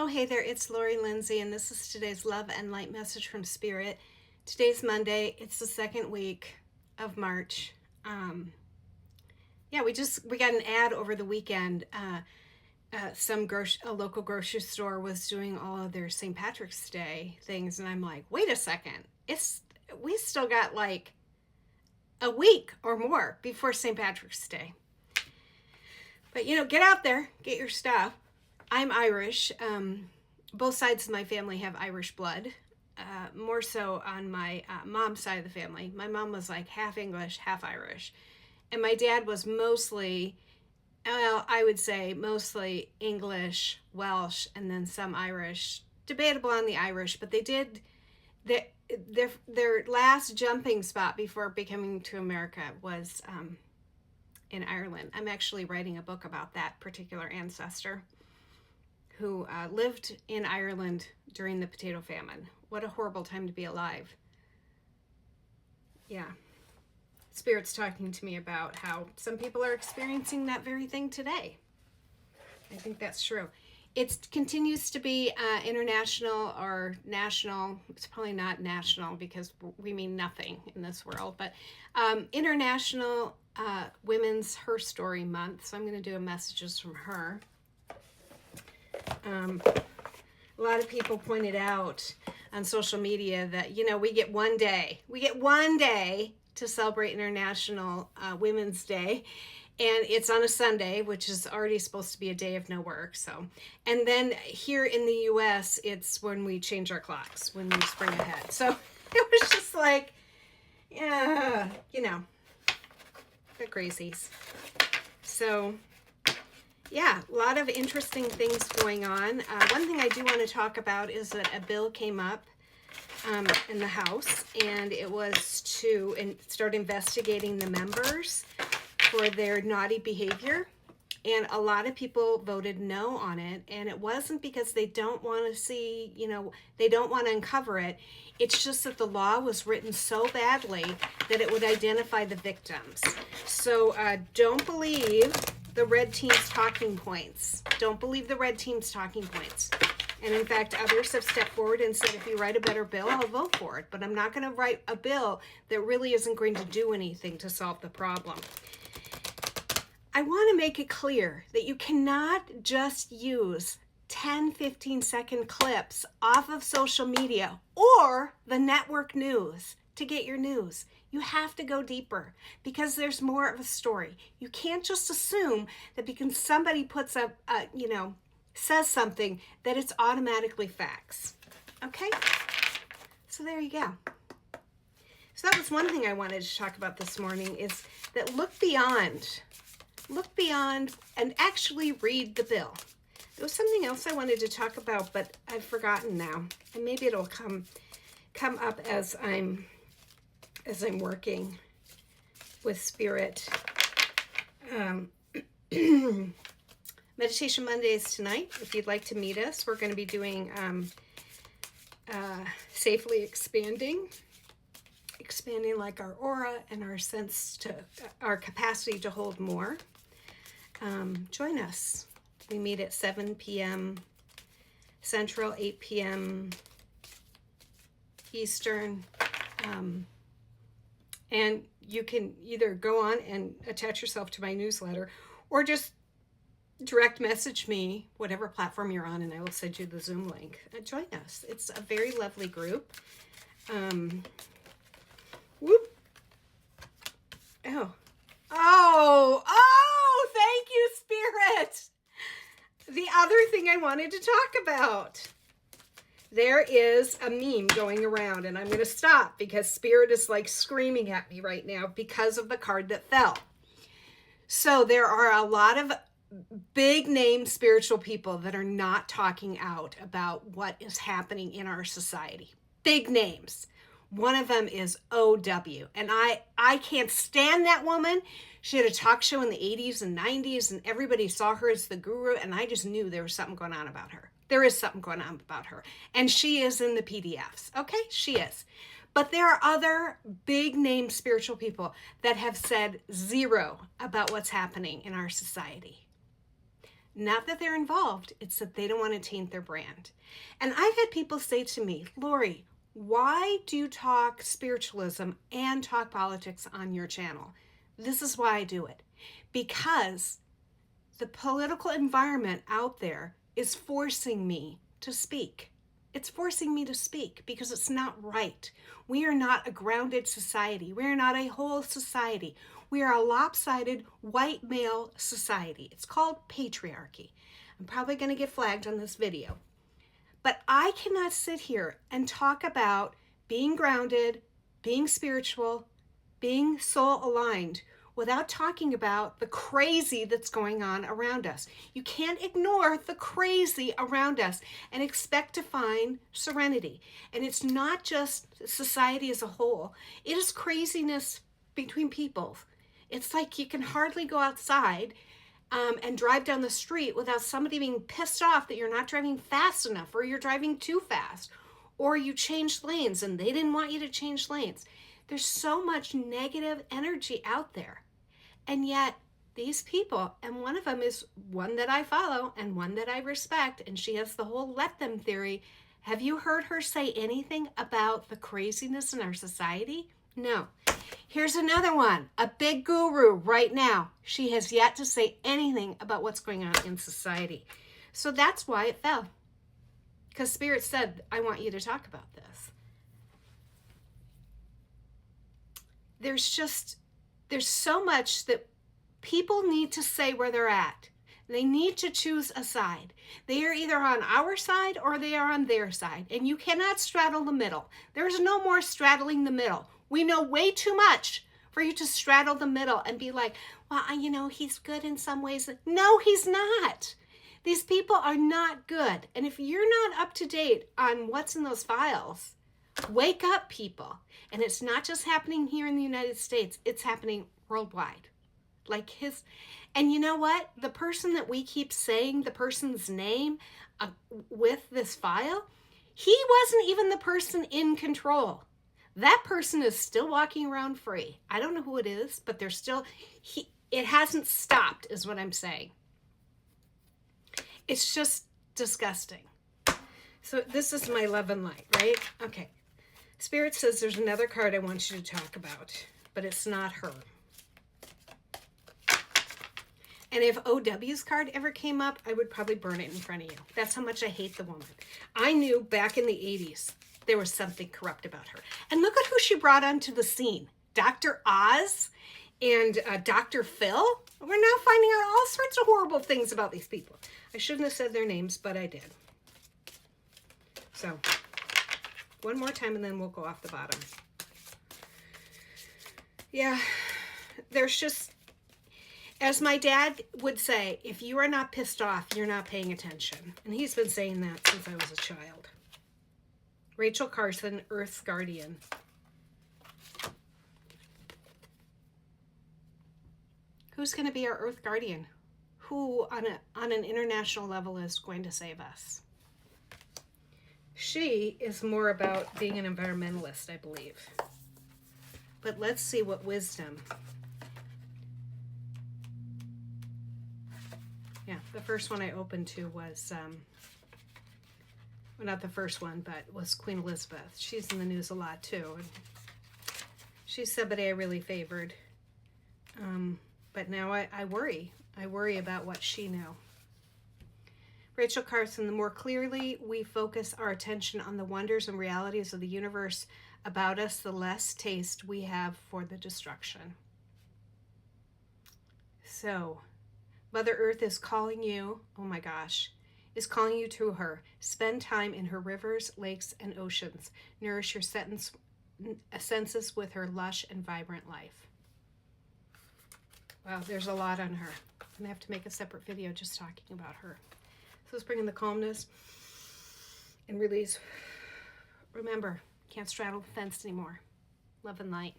Oh, hey there, it's Laurie Lynnsee, and this is today's Love and Light message from Spirit. Today's Monday. It's the second week of March. We got an ad over the weekend. A local grocery store was doing all of their St. Patrick's Day things, and I'm like, wait a second, we still got like a week or more before St. Patrick's Day. But get out there, get your stuff. I'm Irish. Both sides of my family have Irish blood. More so on my mom's side of the family. My mom was like half English, half Irish. And my dad was mostly, I would say mostly English, Welsh, and then some Irish. Debatable on the Irish, but they did, their last jumping spot before coming to America was in Ireland. I'm actually writing a book about that particular ancestor who lived in Ireland during the potato famine. What a horrible time to be alive. Yeah. Spirit's talking to me about how some people are experiencing that very thing today. I think that's true. It continues to be international or national. It's probably not national because we mean nothing in this world, but International Women's Her Story Month. So I'm going to do a messages from her. A lot of people pointed out on social media that, we get one day. We get one day to celebrate International Women's Day. And it's on a Sunday, which is already supposed to be a day of no work. So, and then here in the U.S., it's when we change our clocks, when we spring ahead. So it was just like, yeah, the crazies. So yeah, a lot of interesting things going on. One thing I do want to talk about is that a bill came up in the House, and it was to start investigating the members for their naughty behavior. And a lot of people voted no on it. And it wasn't because they don't want to see, they don't want to uncover it. It's just that the law was written so badly that it would identify the victims. So don't believe the red team's talking points. Don't believe the red team's talking points. And in fact, others have stepped forward and said, if you write a better bill, I'll vote for it. But I'm not going to write a bill that really isn't going to do anything to solve the problem. I want to make it clear that you cannot just use 10, 15-second clips off of social media or the network news to get your news. You have to go deeper because there's more of a story. You can't just assume that because somebody puts up, says something, that it's automatically facts. Okay? So there you go. So that was one thing I wanted to talk about this morning, is that look beyond and actually read the bill. There was something else I wanted to talk about, but I've forgotten now. And maybe it'll come up as I'm working with Spirit. Meditation Mondays tonight. If you'd like to meet us, we're going to be doing safely expanding like our aura and our sense to our capacity to hold more. Join us. We meet at 7 p.m. Central, 8 p.m. Eastern. And you can either go on and attach yourself to my newsletter or just direct message me, whatever platform you're on, and I will send you the Zoom link. Join us. It's a very lovely group. Whoop. Oh, thank you, Spirit. The other thing I wanted to talk about. There is a meme going around, and I'm going to stop because Spirit is like screaming at me right now because of the card that fell. So there are a lot of big name spiritual people that are not talking out about what is happening in our society. Big names. One of them is OW. And I can't stand that woman. She had a talk show in the 80s and 90s, and everybody saw her as the guru, and I just knew there was something going on about her. There is something going on about her. And she is in the PDFs. Okay? She is. But there are other big name spiritual people that have said zero about what's happening in our society. Not that they're involved, it's that they don't want to taint their brand. And I've had people say to me, Laurie, why do you talk spiritualism and talk politics on your channel? This is why I do it. Because the political environment out there is forcing me to speak. It's forcing me to speak because it's not right. We are not a grounded society. We are not a whole society. We are a lopsided white male society. It's called patriarchy. I'm probably going to get flagged on this video. But I cannot sit here and talk about being grounded, being spiritual, being soul aligned without talking about the crazy that's going on around us. You can't ignore the crazy around us and expect to find serenity. And it's not just society as a whole. It is craziness between people. It's like you can hardly go outside and drive down the street without somebody being pissed off that you're not driving fast enough, or you're driving too fast, or you changed lanes and they didn't want you to change lanes. There's so much negative energy out there. And yet these people, and one of them is one that I follow and one that I respect, and she has the whole let them theory. Have you heard her say anything about the craziness in our society? No. Here's another one, a big guru right now. She has yet to say anything about what's going on in society. So that's why it fell. Because Spirit said, I want you to talk about this. There's so much that people need to say where they're at. They need to choose a side. They are either on our side or they are on their side. And you cannot straddle the middle. There's no more straddling the middle. We know way too much for you to straddle the middle and be like, well, he's good in some ways. No, he's not. These people are not good. And if you're not up to date on what's in those files, wake up, people. And it's not just happening here in the United States. It's happening worldwide. And you know what? The person that we keep saying the person's name with this file, he wasn't even the person in control. That person is still walking around free. I don't know who it is, but they're still, it hasn't stopped is what I'm saying. It's just disgusting. So this is my love and light, right? Okay. Spirit says there's another card I want you to talk about, but it's not her. And if OW's card ever came up, I would probably burn it in front of you. That's how much I hate the woman. I knew back in the 80s, there was something corrupt about her. And look at who she brought onto the scene. Dr. Oz and Dr. Phil. We're now finding out all sorts of horrible things about these people. I shouldn't have said their names, but I did. So, one more time and then we'll go off the bottom. Yeah, there's just, as my dad would say, if you are not pissed off, you're not paying attention. And he's been saying that since I was a child. Rachel Carson, Earth's Guardian. Who's going to be our Earth Guardian? Who on an international level is going to save us? She is more about being an environmentalist, I believe. But let's see what wisdom. Yeah, the first one I opened to was, well, not the first one, but was Queen Elizabeth. She's in the news a lot too. And she's somebody I really favored. But now I worry. I worry about what she knew. Rachel Carson, the more clearly we focus our attention on the wonders and realities of the universe about us, the less taste we have for the destruction. So, Mother Earth is calling you, oh my gosh, is calling you to her. Spend time in her rivers, lakes, and oceans. Nourish your senses with her lush and vibrant life. Wow, there's a lot on her. I'm going to have to make a separate video just talking about her. So let's bring in the calmness and release. Remember, can't straddle the fence anymore. Love and light.